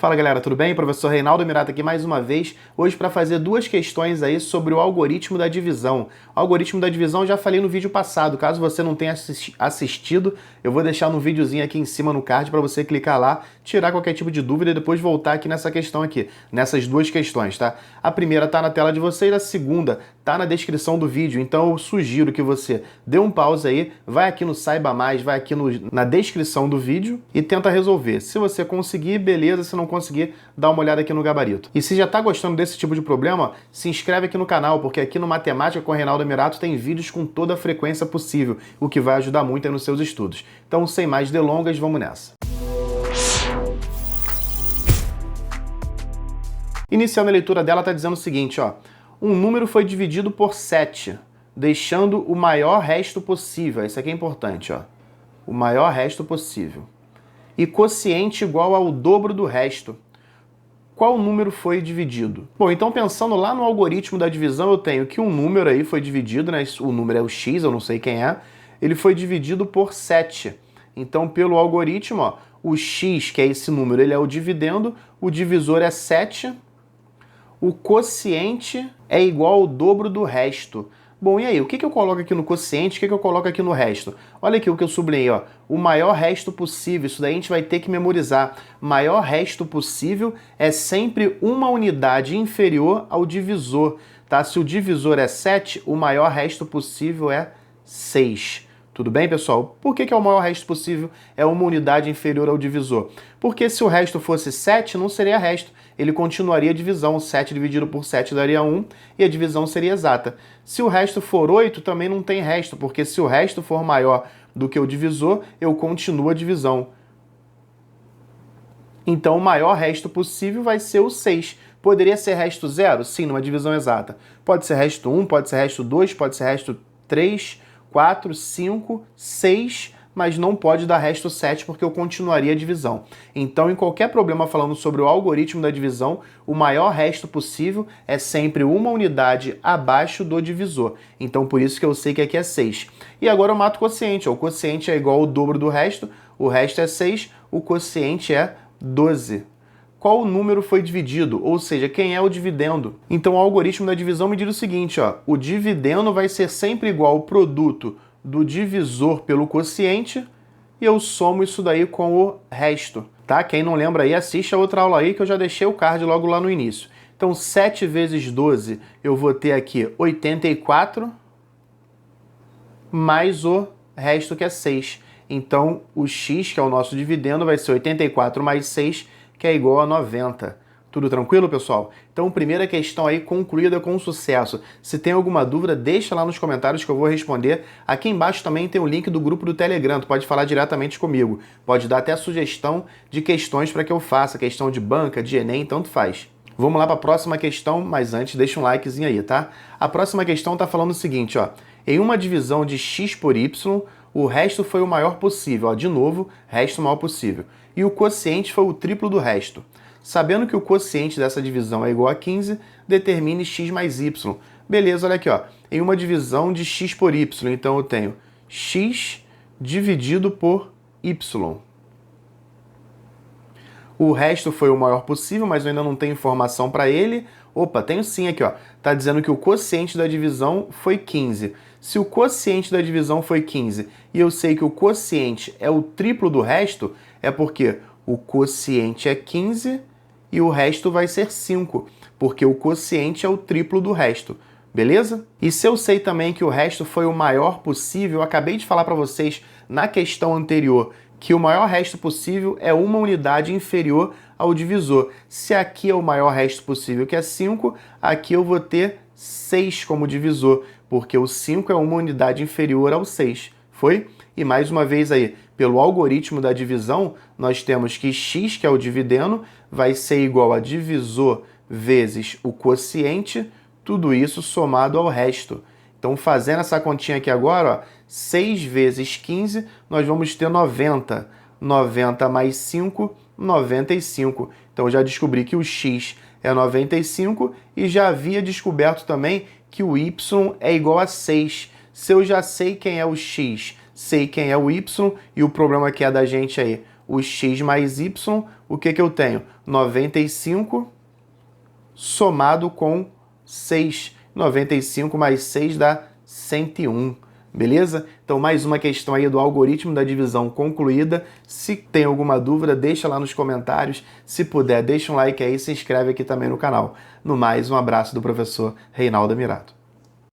Fala galera, tudo bem? Professor Reinaldo Mirato aqui mais uma vez, hoje para fazer duas questões aí sobre o algoritmo da divisão. O algoritmo da divisão eu já falei no vídeo passado, caso você não tenha assistido, eu vou deixar no videozinho aqui em cima no card para você clicar lá, tirar qualquer tipo de dúvida e depois voltar aqui nessa questão aqui, nessas duas questões, tá? A primeira tá na tela de vocês, a segunda tá na descrição do vídeo, então eu sugiro que você dê um pause aí, vai aqui no Saiba Mais, vai aqui na descrição do vídeo e tenta resolver. Se você conseguir, beleza, se não conseguir, dá uma olhada aqui no gabarito. E se já tá gostando desse tipo de problema, se inscreve aqui no canal, porque aqui no Matemática com Reinaldo Mirato tem vídeos com toda a frequência possível, o que vai ajudar muito aí nos seus estudos. Então, sem mais delongas, vamos nessa. Iniciando a leitura dela, tá dizendo o seguinte, ó. Um número foi dividido por 7, deixando o maior resto possível. Isso aqui é importante, ó. O maior resto possível. E quociente igual ao dobro do resto. Qual número foi dividido? Bom, então pensando lá no algoritmo da divisão, eu tenho que um número aí foi dividido, né? O número é o x, eu não sei quem é. Ele foi dividido por 7. Então, pelo algoritmo, ó, o x, que é esse número, ele é o dividendo, o divisor é 7, o quociente é igual ao dobro do resto. Bom, e aí, o que eu coloco aqui no quociente, o que eu coloco aqui no resto? Olha aqui o que eu sublinhei, ó. O maior resto possível, isso daí a gente vai ter que memorizar. Maior resto possível é sempre uma unidade inferior ao divisor, tá? Se o divisor é 7, o maior resto possível é 6. Tudo bem, pessoal? Por que é o maior resto possível é uma unidade inferior ao divisor? Porque se o resto fosse 7, não seria resto. Ele continuaria a divisão. 7 dividido por 7 daria 1 e a divisão seria exata. Se o resto for 8, também não tem resto, porque se o resto for maior do que o divisor, eu continuo a divisão. Então, o maior resto possível vai ser o 6. Poderia ser resto 0? Sim, numa divisão exata. Pode ser resto 1, pode ser resto 2, pode ser resto 3, 4, 5, 6, mas não pode dar resto 7 porque eu continuaria a divisão. Então, em qualquer problema falando sobre o algoritmo da divisão, o maior resto possível é sempre uma unidade abaixo do divisor. Então, por isso que eu sei que aqui é 6. E agora eu mato o quociente. O quociente é igual ao dobro do resto, o resto é 6, o quociente é 12. Qual número foi dividido, ou seja, quem é o dividendo. Então o algoritmo da divisão me diz o seguinte, ó, o dividendo vai ser sempre igual ao produto do divisor pelo quociente e eu somo isso daí com o resto, tá? Quem não lembra aí, assiste a outra aula aí que eu já deixei o card logo lá no início. Então 7 vezes 12 eu vou ter aqui 84 mais o resto que é 6. Então o x, que é o nosso dividendo, vai ser 84 mais 6, que é igual a 90. Tudo tranquilo, pessoal? Então, primeira questão aí concluída com sucesso. Se tem alguma dúvida, deixa lá nos comentários que eu vou responder. Aqui embaixo também tem o link do grupo do Telegram, tu pode falar diretamente comigo. Pode dar até sugestão de questões para que eu faça, questão de banca, de Enem, tanto faz. Vamos lá para a próxima questão, mas antes deixa um likezinho aí, tá? A próxima questão está falando o seguinte, ó. Em uma divisão de x por y, o resto foi o maior possível. Ó, de novo, resto maior possível. E o quociente foi o triplo do resto. Sabendo que o quociente dessa divisão é igual a 15, determine x mais y. Beleza, olha aqui, ó. Em uma divisão de x por y, então eu tenho x dividido por y. O resto foi o maior possível, mas eu ainda não tenho informação para ele. Opa, tenho sim aqui, ó. Tá dizendo que o quociente da divisão foi 15. Se o quociente da divisão foi 15 e eu sei que o quociente é o triplo do resto, é porque o quociente é 15 e o resto vai ser 5, porque o quociente é o triplo do resto. Beleza? E se eu sei também que o resto foi o maior possível, eu acabei de falar para vocês na questão anterior que o maior resto possível é uma unidade inferior ao divisor. Se aqui é o maior resto possível, que é 5, aqui eu vou ter 6 como divisor, porque o 5 é uma unidade inferior ao 6. Foi? E mais uma vez aí, pelo algoritmo da divisão, nós temos que x, que é o dividendo, vai ser igual a divisor vezes o quociente, tudo isso somado ao resto. Então, fazendo essa continha aqui agora, ó, 6 vezes 15, nós vamos ter 90. 90 mais 5, 95. Então, eu já descobri que o x é 95 e já havia descoberto também que o y é igual a 6. Se eu já sei quem é o x, sei quem é o y, e o problema que é da gente aí, o x mais y, o que eu tenho? 95 somado com 6. 95 mais 6 dá 101. Beleza? Então, mais uma questão aí do algoritmo da divisão concluída. Se tem alguma dúvida, deixa lá nos comentários. Se puder, deixa um like aí e se inscreve aqui também no canal. No mais, um abraço do professor Reinaldo Amirato.